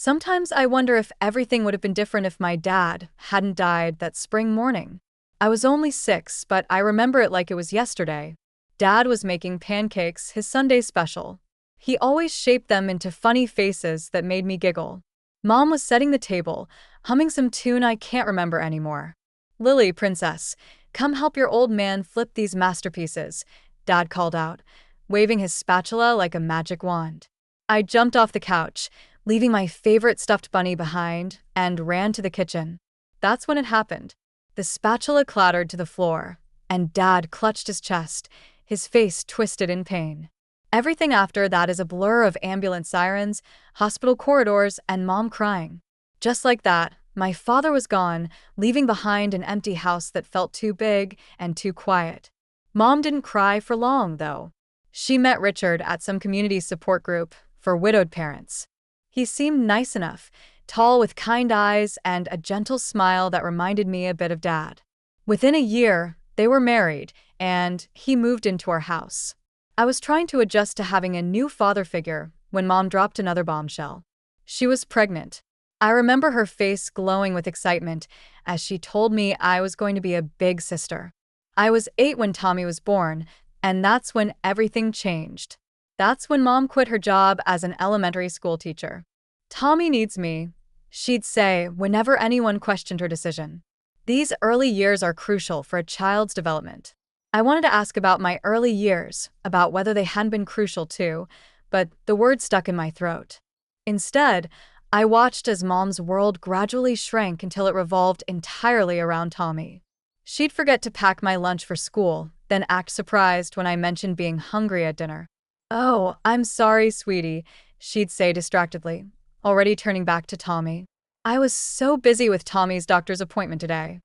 Sometimes I wonder if everything would have been different if my dad hadn't died that spring morning. I was only 6, but I remember it like it was yesterday. Dad was making pancakes, his Sunday special. He always shaped them into funny faces that made me giggle. Mom was setting the table, humming some tune I can't remember anymore. "Lily, princess, come help your old man flip these masterpieces," Dad called out, waving his spatula like a magic wand. I jumped off the couch, leaving my favorite stuffed bunny behind, and ran to the kitchen. That's when it happened. The spatula clattered to the floor, and Dad clutched his chest, his face twisted in pain. Everything after that is a blur of ambulance sirens, hospital corridors, and Mom crying. Just like that, my father was gone, leaving behind an empty house that felt too big and too quiet. Mom didn't cry for long, though. She met Richard at some community support group for widowed parents. He seemed nice enough, tall with kind eyes and a gentle smile that reminded me a bit of Dad. Within a year, they were married, and he moved into our house. I was trying to adjust to having a new father figure when Mom dropped another bombshell. She was pregnant. I remember her face glowing with excitement as she told me I was going to be a big sister. I was 8 when Tommy was born, and that's when everything changed. That's when Mom quit her job as an elementary school teacher. "Tommy needs me," she'd say whenever anyone questioned her decision. These early years are crucial for a child's development. I wanted to ask about my early years, about whether they hadn't been crucial too, but the word stuck in my throat. Instead, I watched as Mom's world gradually shrank until it revolved entirely around Tommy. She'd forget to pack my lunch for school, then act surprised when I mentioned being hungry at dinner. "Oh, I'm sorry, sweetie," she'd say distractedly, already turning back to Tommy. I was so busy with Tommy's doctor's appointment today.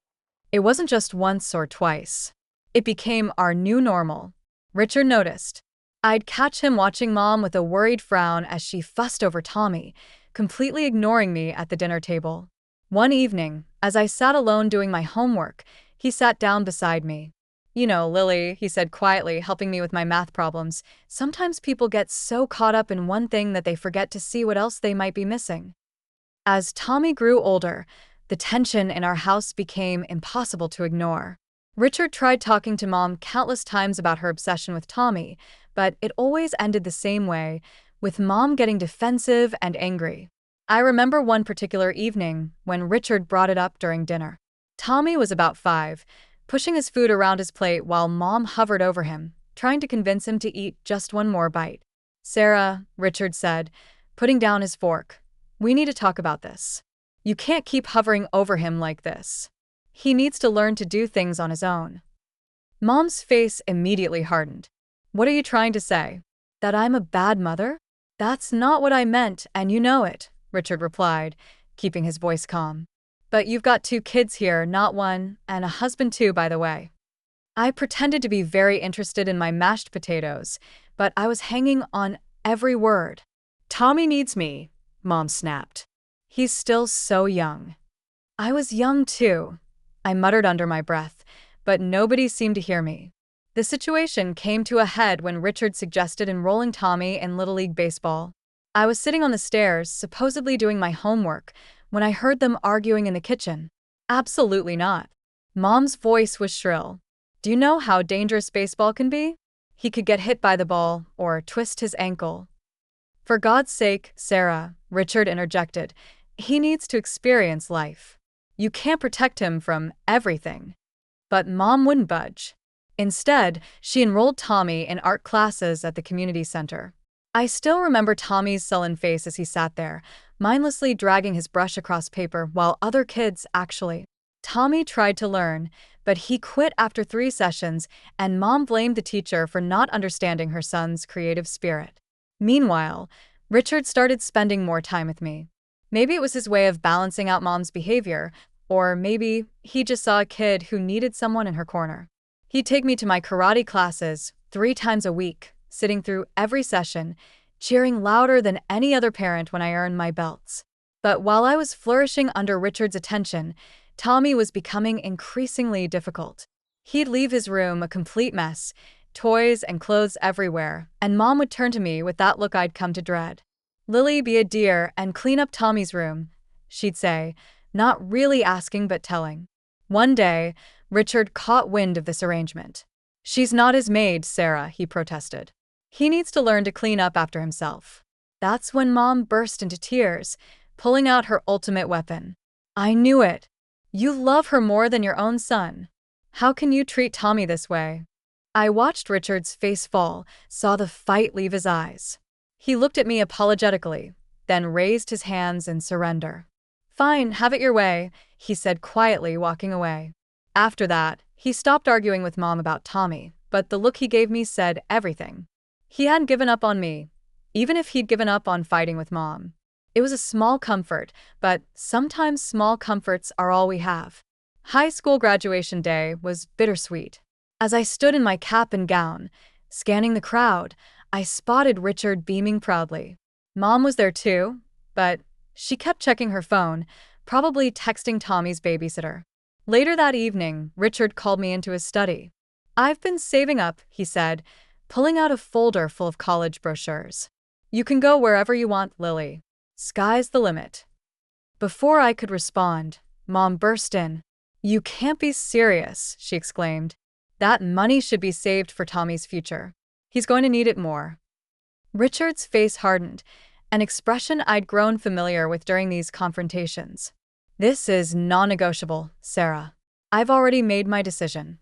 It wasn't just once or twice. It became our new normal. Richard noticed. I'd catch him watching Mom with a worried frown as she fussed over Tommy, completely ignoring me at the dinner table. One evening, as I sat alone doing my homework, he sat down beside me. "You know, Lily," he said quietly, helping me with my math problems, "sometimes people get so caught up in one thing that they forget to see what else they might be missing." As Tommy grew older, the tension in our house became impossible to ignore. Richard tried talking to Mom countless times about her obsession with Tommy, but it always ended the same way, with Mom getting defensive and angry. I remember one particular evening when Richard brought it up during dinner. Tommy was about 5, pushing his food around his plate while Mom hovered over him, trying to convince him to eat just one more bite. "Sarah," Richard said, putting down his fork, "we need to talk about this. You can't keep hovering over him like this. He needs to learn to do things on his own." Mom's face immediately hardened. "What are you trying to say? That I'm a bad mother?" "That's not what I meant, and you know it," Richard replied, keeping his voice calm. "But you've got 2 kids here, not one, and a husband too, by the way." I pretended to be very interested in my mashed potatoes, but I was hanging on every word. "Tommy needs me," Mom snapped. "He's still so young." I was young too, I muttered under my breath, but nobody seemed to hear me. The situation came to a head when Richard suggested enrolling Tommy in Little League Baseball. I was sitting on the stairs, supposedly doing my homework, when I heard them arguing in the kitchen. "Absolutely not." Mom's voice was shrill. "Do you know how dangerous baseball can be? He could get hit by the ball or twist his ankle." "For God's sake, Sarah," Richard interjected, "he needs to experience life. You can't protect him from everything." But Mom wouldn't budge. Instead, she enrolled Tommy in art classes at the community center. I still remember Tommy's sullen face as he sat there, mindlessly dragging his brush across paper while other kids actually. Tommy tried to learn, but he quit after 3 sessions, and Mom blamed the teacher for not understanding her son's creative spirit. Meanwhile, Richard started spending more time with me. Maybe it was his way of balancing out Mom's behavior, or maybe he just saw a kid who needed someone in her corner. He'd take me to my karate classes 3 times a week, sitting through every session, cheering louder than any other parent when I earned my belts. But while I was flourishing under Richard's attention, Tommy was becoming increasingly difficult. He'd leave his room a complete mess, toys and clothes everywhere, and Mom would turn to me with that look I'd come to dread. "Lily, be a dear and clean up Tommy's room," she'd say, not really asking but telling. One day, Richard caught wind of this arrangement. "She's not his maid, Sarah," he protested. "He needs to learn to clean up after himself." That's when Mom burst into tears, pulling out her ultimate weapon. "I knew it. You love her more than your own son. How can you treat Tommy this way?" I watched Richard's face fall, saw the fight leave his eyes. He looked at me apologetically, then raised his hands in surrender. "Fine, have it your way," he said quietly, walking away. After that, he stopped arguing with Mom about Tommy, but the look he gave me said everything. He hadn't given up on me, even if he'd given up on fighting with Mom. It was a small comfort, but sometimes small comforts are all we have. High school graduation day was bittersweet. As I stood in my cap and gown, scanning the crowd, I spotted Richard beaming proudly. Mom was there too, but she kept checking her phone, probably texting Tommy's babysitter. Later that evening, Richard called me into his study. "I've been saving up," he said, pulling out a folder full of college brochures. "You can go wherever you want, Lily. Sky's the limit." Before I could respond, Mom burst in. "You can't be serious," she exclaimed. "That money should be saved for Tommy's future. He's going to need it more." Richard's face hardened, an expression I'd grown familiar with during these confrontations. "This is non-negotiable, Sarah. I've already made my decision."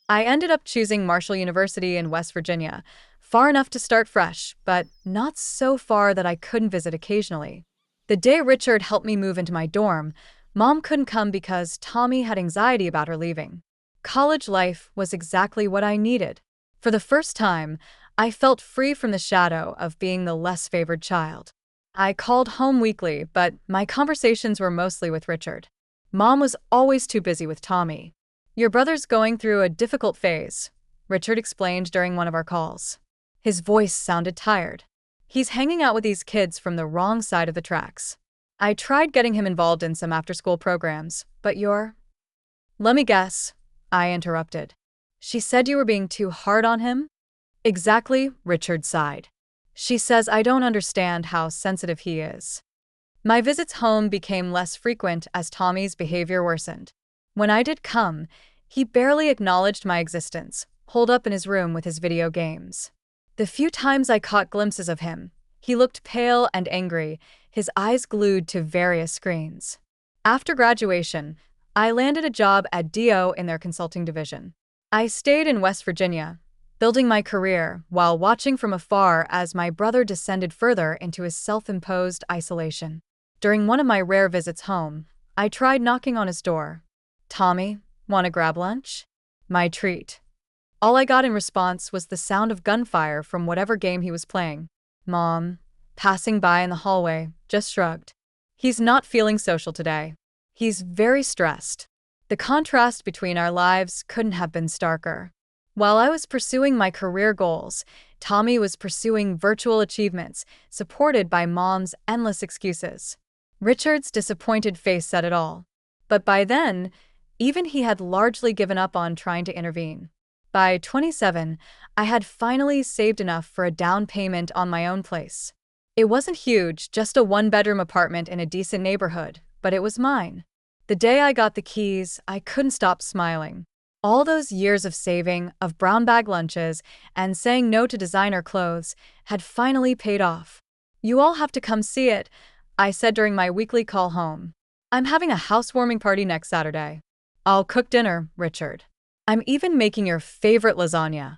I ended up choosing Marshall University in West Virginia, far enough to start fresh, but not so far that I couldn't visit occasionally. The day Richard helped me move into my dorm, Mom couldn't come because Tommy had anxiety about her leaving. College life was exactly what I needed. For the first time, I felt free from the shadow of being the less favored child. I called home weekly, but my conversations were mostly with Richard. Mom was always too busy with Tommy. "Your brother's going through a difficult phase," Richard explained during one of our calls. His voice sounded tired. "He's hanging out with these kids from the wrong side of the tracks. I tried getting him involved in some after-school programs, but you're—" "Let me guess," I interrupted. "She said you were being too hard on him?" "Exactly," Richard sighed. "She says I don't understand how sensitive he is." My visits home became less frequent as Tommy's behavior worsened. When I did come, he barely acknowledged my existence, holed up in his room with his video games. The few times I caught glimpses of him, he looked pale and angry, his eyes glued to various screens. After graduation, I landed a job at DO in their consulting division. I stayed in West Virginia, building my career while watching from afar as my brother descended further into his self-imposed isolation. During one of my rare visits home, I tried knocking on his door. "Tommy, wanna grab lunch?" My treat. All I got in response was the sound of gunfire from whatever game he was playing. Mom, passing by in the hallway, just shrugged. "He's not feeling social today. He's very stressed." The contrast between our lives couldn't have been starker. While I was pursuing my career goals, Tommy was pursuing virtual achievements, supported by Mom's endless excuses. Richard's disappointed face said it all. But by then, even he had largely given up on trying to intervene. By 27, I had finally saved enough for a down payment on my own place. It wasn't huge, just a one-bedroom apartment in a decent neighborhood, but it was mine. The day I got the keys, I couldn't stop smiling. All those years of saving, of brown bag lunches, and saying no to designer clothes had finally paid off. "You all have to come see it," I said during my weekly call home. "I'm having a housewarming party next Saturday. I'll cook dinner, Richard. I'm even making your favorite lasagna."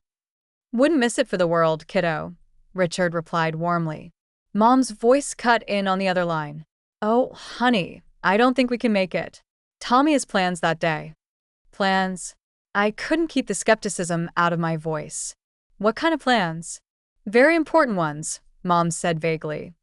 "Wouldn't miss it for the world, kiddo," Richard replied warmly. Mom's voice cut in on the other line. "Oh, honey, I don't think we can make it. Tommy has plans that day." "Plans?" I couldn't keep the skepticism out of my voice. "What kind of plans?" "Very important ones," Mom said vaguely.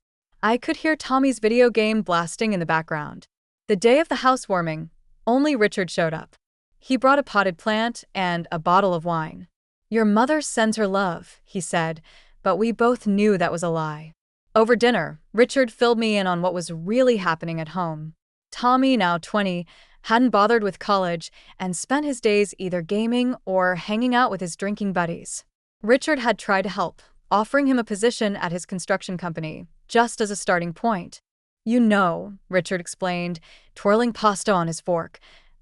I could hear Tommy's video game blasting in the background. The day of the housewarming, only Richard showed up. He brought a potted plant and a bottle of wine. "Your mother sends her love," he said, but we both knew that was a lie. Over dinner, Richard filled me in on what was really happening at home. Tommy, now 20, hadn't bothered with college and spent his days either gaming or hanging out with his drinking buddies. Richard had tried to help, offering him a position at his construction company, just as a starting point. You know, Richard explained, twirling pasta on his fork.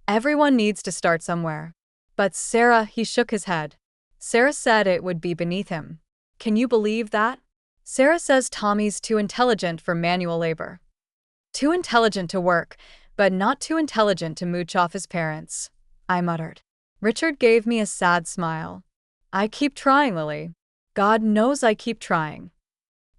Everyone needs to start somewhere. But Sarah, he shook his head. Sarah said it would be beneath him. Can you believe that? Sarah says Tommy's too intelligent for manual labor. Too intelligent to work, but not too intelligent to mooch off his parents, I muttered. Richard gave me a sad smile. I keep trying, Lily. God knows I keep trying.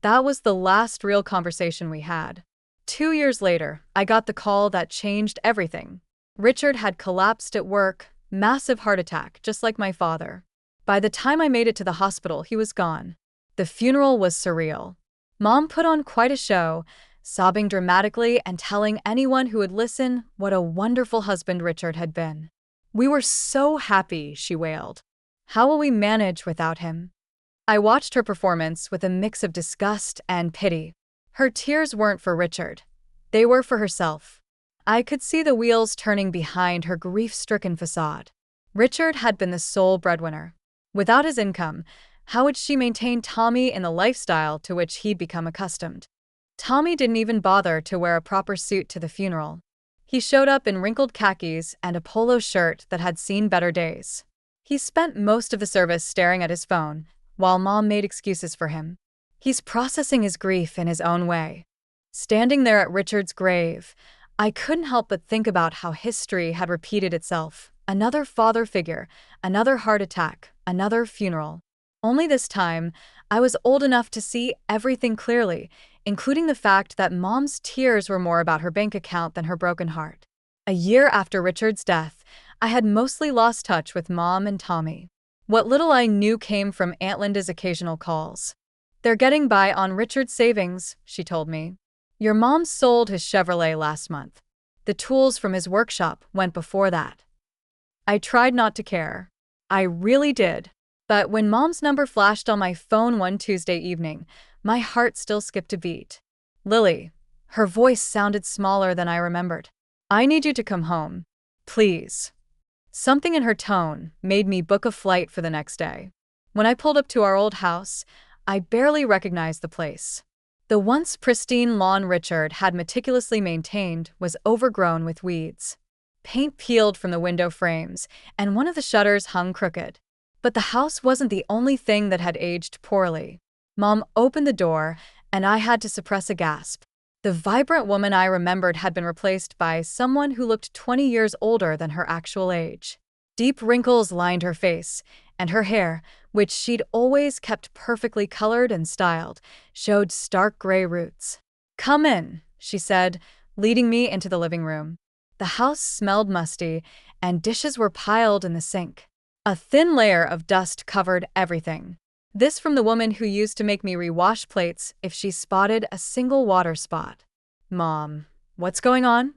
That was the last real conversation we had. 2 years later, I got the call that changed everything. Richard had collapsed at work, massive heart attack, just like my father. By the time I made it to the hospital, he was gone. The funeral was surreal. Mom put on quite a show, sobbing dramatically and telling anyone who would listen what a wonderful husband Richard had been. We were so happy, she wailed. How will we manage without him? I watched her performance with a mix of disgust and pity. Her tears weren't for Richard. They were for herself. I could see the wheels turning behind her grief-stricken facade. Richard had been the sole breadwinner. Without his income, how would she maintain Tommy in the lifestyle to which he'd become accustomed? Tommy didn't even bother to wear a proper suit to the funeral. He showed up in wrinkled khakis and a polo shirt that had seen better days. He spent most of the service staring at his phone, while Mom made excuses for him. He's processing his grief in his own way. Standing there at Richard's grave, I couldn't help but think about how history had repeated itself. Another father figure, another heart attack, another funeral. Only this time, I was old enough to see everything clearly, including the fact that Mom's tears were more about her bank account than her broken heart. A year after Richard's death, I had mostly lost touch with Mom and Tommy. What little I knew came from Aunt Linda's occasional calls. They're getting by on Richard's savings, she told me. Your mom sold his Chevrolet last month. The tools from his workshop went before that. I tried not to care. I really did. But when Mom's number flashed on my phone one Tuesday evening, my heart still skipped a beat. Lily. Her voice sounded smaller than I remembered. I need you to come home. Please. Something in her tone made me book a flight for the next day. When I pulled up to our old house, I barely recognized the place. The once pristine lawn Richard had meticulously maintained was overgrown with weeds. Paint peeled from the window frames, and one of the shutters hung crooked. But the house wasn't the only thing that had aged poorly. Mom opened the door, and I had to suppress a gasp. The vibrant woman I remembered had been replaced by someone who looked 20 years older than her actual age. Deep wrinkles lined her face, and her hair, which she'd always kept perfectly colored and styled, showed stark gray roots. Come in, she said, leading me into the living room. The house smelled musty, and dishes were piled in the sink. A thin layer of dust covered everything. This from the woman who used to make me rewash plates if she spotted a single water spot. Mom, what's going on?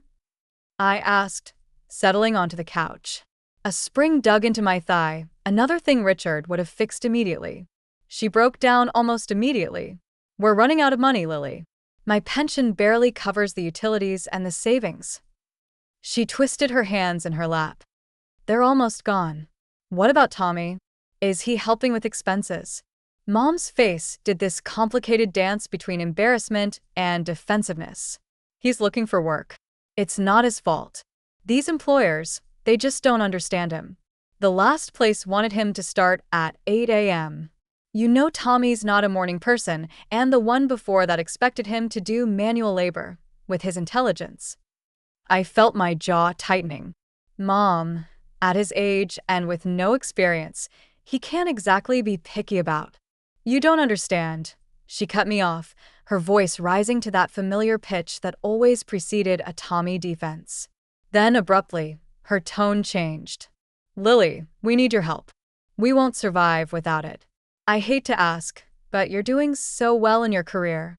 I asked, settling onto the couch. A spring dug into my thigh, another thing Richard would have fixed immediately. She broke down almost immediately. We're running out of money, Lily. My pension barely covers the utilities and the savings. She twisted her hands in her lap. They're almost gone. What about Tommy? Is he helping with expenses? Mom's face did this complicated dance between embarrassment and defensiveness. He's looking for work. It's not his fault. These employers, they just don't understand him. The last place wanted him to start at 8 a.m. You know Tommy's not a morning person, and the one before that expected him to do manual labor, with his intelligence. I felt my jaw tightening. Mom, at his age and with no experience, he can't exactly be picky about. You don't understand. She cut me off, her voice rising to that familiar pitch that always preceded a Tommy defense. Then abruptly, her tone changed. Lily, we need your help. We won't survive without it. I hate to ask, but you're doing so well in your career.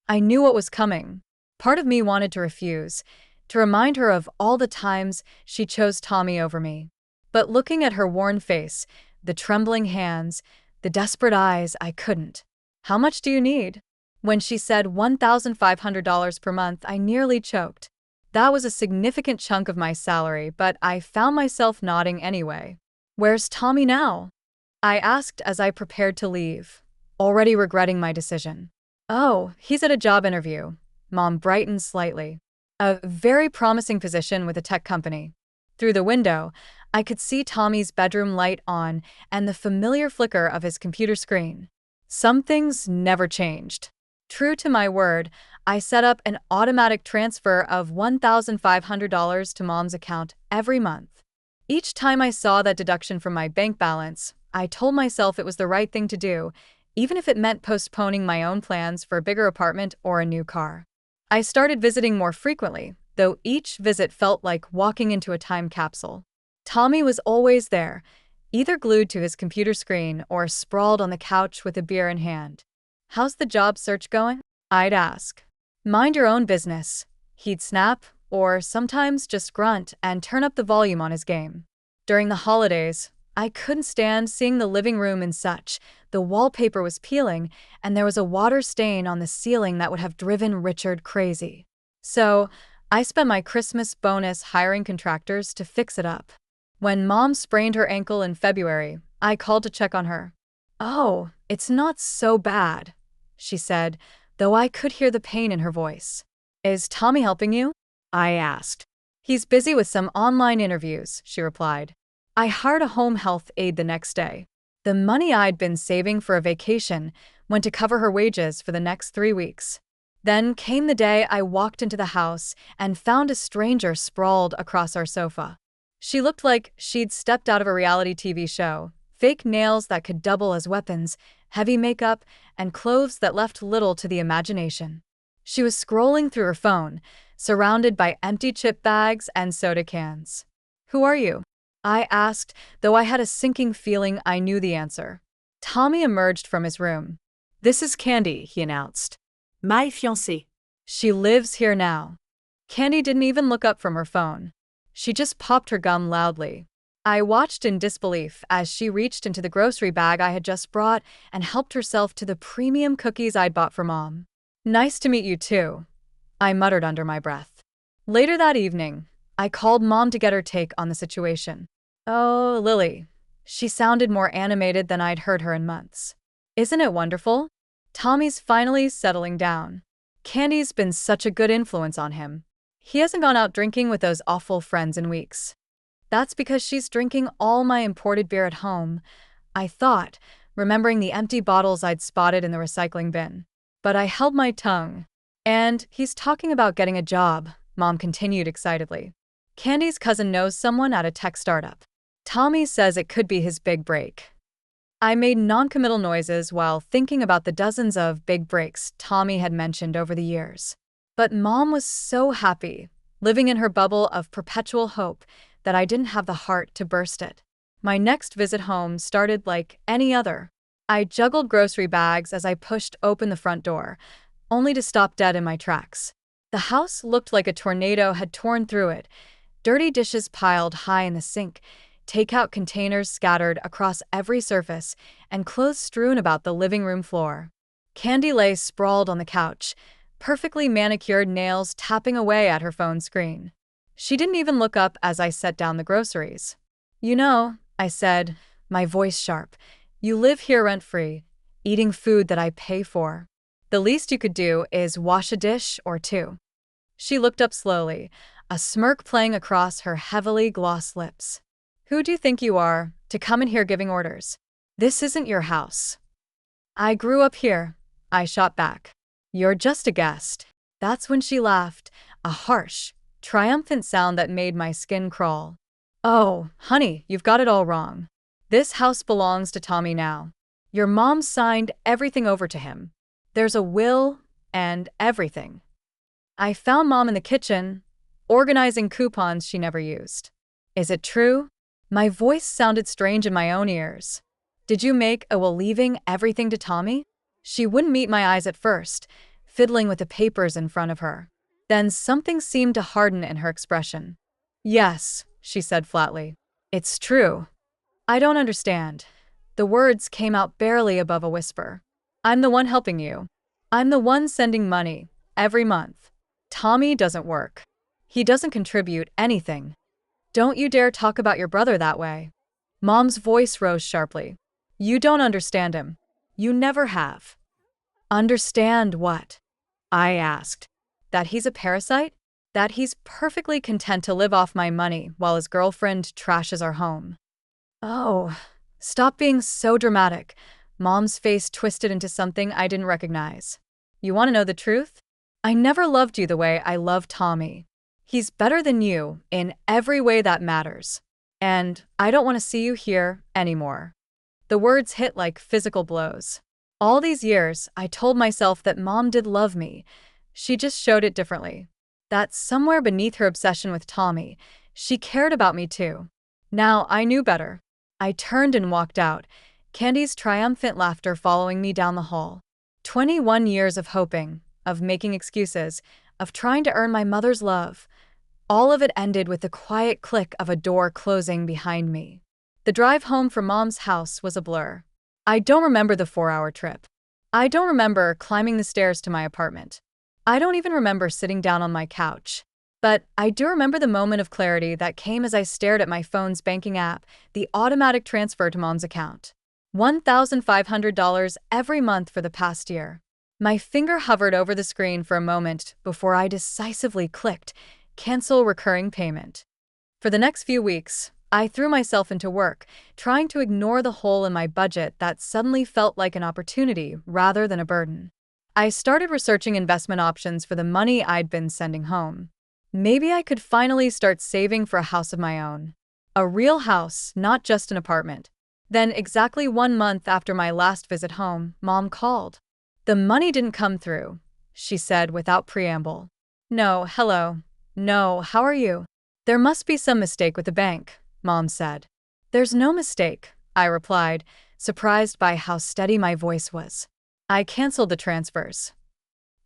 I knew what was coming. Part of me wanted to refuse, to remind her of all the times she chose Tommy over me. But looking at her worn face, the trembling hands, the desperate eyes, I couldn't. How much do you need? When she said $1,500 per month, I nearly choked. That was a significant chunk of my salary, but I found myself nodding anyway. Where's Tommy now? I asked as I prepared to leave, already regretting my decision. Oh, he's at a job interview. Mom brightened slightly. A very promising position with a tech company. Through the window, I could see Tommy's bedroom light on and the familiar flicker of his computer screen. Some things never changed. True to my word, I set up an automatic transfer of $1,500 to Mom's account every month. Each time I saw that deduction from my bank balance, I told myself it was the right thing to do, even if it meant postponing my own plans for a bigger apartment or a new car. I started visiting more frequently, though each visit felt like walking into a time capsule. Tommy was always there, either glued to his computer screen or sprawled on the couch with a beer in hand. "How's the job search going?" I'd ask. "Mind your own business," he'd snap, or sometimes just grunt and turn up the volume on his game. During the holidays, I couldn't stand seeing the living room in such. The wallpaper was peeling, and there was a water stain on the ceiling that would have driven Richard crazy. So, I spent my Christmas bonus hiring contractors to fix it up. When Mom sprained her ankle in February, I called to check on her. "Oh, it's not so bad," she said, though I could hear the pain in her voice. "Is Tommy helping you?" I asked. "He's busy with some online interviews," she replied. I hired a home health aide the next day. The money I'd been saving for a vacation went to cover her wages for the next 3 weeks. Then came the day I walked into the house and found a stranger sprawled across our sofa. She looked like she'd stepped out of a reality TV show, fake nails that could double as weapons, heavy makeup, and clothes that left little to the imagination. She was scrolling through her phone, surrounded by empty chip bags and soda cans. "Who are you?" I asked, though I had a sinking feeling I knew the answer. Tommy emerged from his room. "This is Candy," he announced. My fiancée. "She lives here now." Candy didn't even look up from her phone. She just popped her gum loudly. I watched in disbelief as she reached into the grocery bag I had just brought and helped herself to the premium cookies I'd bought for Mom. "Nice to meet you too," I muttered under my breath. Later that evening, I called Mom to get her take on the situation. "Oh, Lily." She sounded more animated than I'd heard her in months. "Isn't it wonderful? Tommy's finally settling down. Candy's been such a good influence on him. He hasn't gone out drinking with those awful friends in weeks." "That's because she's drinking all my imported beer at home," I thought, remembering the empty bottles I'd spotted in the recycling bin. But I held my tongue. "And he's talking about getting a job," Mom continued excitedly. "Candy's cousin knows someone at a tech startup. Tommy says it could be his big break." I made noncommittal noises while thinking about the dozens of big breaks Tommy had mentioned over the years. But Mom was so happy, living in her bubble of perpetual hope, that I didn't have the heart to burst it. My next visit home started like any other. I juggled grocery bags as I pushed open the front door, only to stop dead in my tracks. The house looked like a tornado had torn through it, dirty dishes piled high in the sink, takeout containers scattered across every surface, and clothes strewn about the living room floor. Candy lay sprawled on the couch, perfectly manicured nails tapping away at her phone screen. She didn't even look up as I set down the groceries. "You know," I said, my voice sharp, "you live here rent-free, eating food that I pay for. The least you could do is wash a dish or two." She looked up slowly, a smirk playing across her heavily glossed lips. "Who do you think you are, to come in here giving orders? This isn't your house." "I grew up here," I shot back. "You're just a guest." That's when she laughed, a harsh, triumphant sound that made my skin crawl. "Oh, honey, you've got it all wrong. This house belongs to Tommy now. Your mom signed everything over to him. There's a will and everything." I found Mom in the kitchen, organizing coupons she never used. "Is it true?" My voice sounded strange in my own ears. "Did you make a will leaving everything to Tommy?" She wouldn't meet my eyes at first, fiddling with the papers in front of her. Then something seemed to harden in her expression. "Yes," she said flatly. "It's true." "I don't understand." The words came out barely above a whisper. "I'm the one helping you. I'm the one sending money, every month. Tommy doesn't work. He doesn't contribute anything. Don't you dare talk about your brother that way." Mom's voice rose sharply. "You don't understand him. You never have." Understand what? I asked. That he's a parasite? That he's perfectly content to live off my money while his girlfriend trashes our home. Oh, stop being so dramatic. Mom's face twisted into something I didn't recognize. You want to know the truth? I never loved you the way I love Tommy. He's better than you in every way that matters. And I don't want to see you here anymore. The words hit like physical blows. All these years, I told myself that Mom did love me. She just showed it differently. That somewhere beneath her obsession with Tommy, she cared about me too. Now I knew better. I turned and walked out, Candy's triumphant laughter following me down the hall. 21 years of hoping, of making excuses, of trying to earn my mother's love. All of it ended with the quiet click of a door closing behind me. The drive home from Mom's house was a blur. I don't remember the 4-hour trip. I don't remember climbing the stairs to my apartment. I don't even remember sitting down on my couch. But I do remember the moment of clarity that came as I stared at my phone's banking app, the automatic transfer to Mom's account. $1,500 every month for the past year. My finger hovered over the screen for a moment before I decisively clicked, cancel recurring payment. For the next few weeks, I threw myself into work, trying to ignore the hole in my budget that suddenly felt like an opportunity rather than a burden. I started researching investment options for the money I'd been sending home. Maybe I could finally start saving for a house of my own. A real house, not just an apartment. Then, exactly 1 month after my last visit home, Mom called. The money didn't come through, she said without preamble. No, hello. No, how are you? There must be some mistake with the bank, Mom said. There's no mistake, I replied, surprised by how steady my voice was. I canceled the transfers.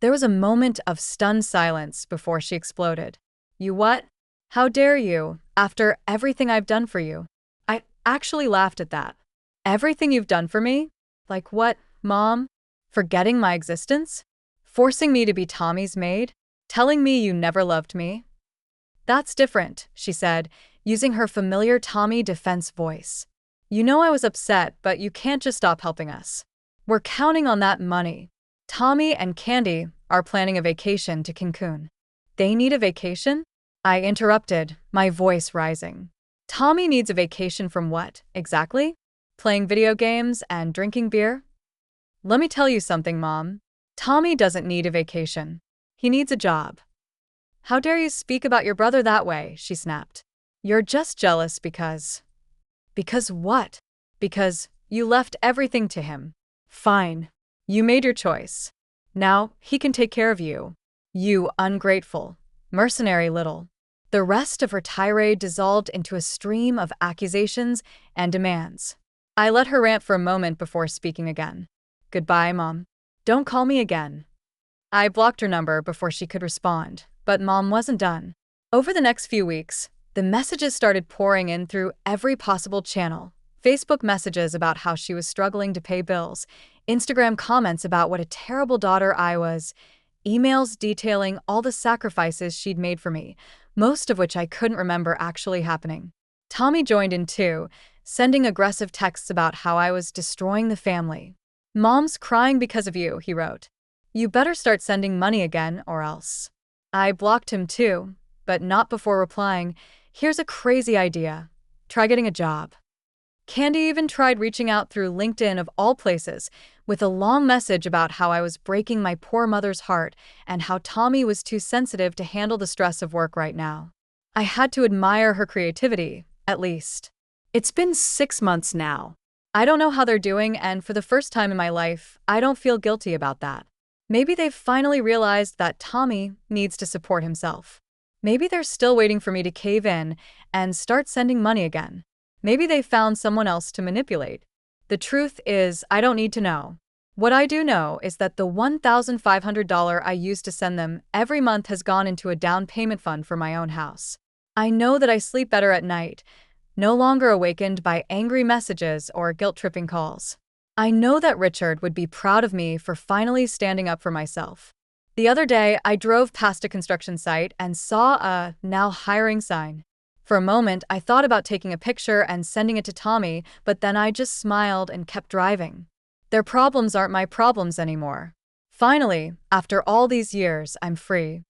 There was a moment of stunned silence before she exploded. You what? How dare you, after everything I've done for you? I actually laughed at that. Everything you've done for me? Like what, Mom? Forgetting my existence? Forcing me to be Tommy's maid? Telling me you never loved me? That's different, she said, using her familiar Tommy defense voice. You know I was upset, but you can't just stop helping us. We're counting on that money. Tommy and Candy are planning a vacation to Cancun. They need a vacation? I interrupted, my voice rising. Tommy needs a vacation from what, exactly? Playing video games and drinking beer? Let me tell you something, Mom. Tommy doesn't need a vacation. He needs a job. How dare you speak about your brother that way, she snapped. You're just jealous because… Because what? Because you left everything to him. Fine. You made your choice. Now he can take care of you. You ungrateful, mercenary little. The rest of her tirade dissolved into a stream of accusations and demands. I let her rant for a moment before speaking again. Goodbye, Mom. Don't call me again. I blocked her number before she could respond, but Mom wasn't done. Over the next few weeks, the messages started pouring in through every possible channel. Facebook messages about how she was struggling to pay bills, Instagram comments about what a terrible daughter I was, emails detailing all the sacrifices she'd made for me, most of which I couldn't remember actually happening. Tommy joined in too, sending aggressive texts about how I was destroying the family. Mom's crying because of you, he wrote. You better start sending money again or else. I blocked him too, but not before replying, here's a crazy idea. Try getting a job. Candy even tried reaching out through LinkedIn of all places, with a long message about how I was breaking my poor mother's heart and how Tommy was too sensitive to handle the stress of work right now. I had to admire her creativity, at least. It's been 6 months now. I don't know how they're doing, and for the first time in my life, I don't feel guilty about that. Maybe they've finally realized that Tommy needs to support himself. Maybe they're still waiting for me to cave in and start sending money again. Maybe they found someone else to manipulate. The truth is, I don't need to know. What I do know is that the $1,500 I used to send them every month has gone into a down payment fund for my own house. I know that I sleep better at night, no longer awakened by angry messages or guilt-tripping calls. I know that Richard would be proud of me for finally standing up for myself. The other day, I drove past a construction site and saw a "now hiring" sign. For a moment, I thought about taking a picture and sending it to Tommy, but then I just smiled and kept driving. Their problems aren't my problems anymore. Finally, after all these years, I'm free.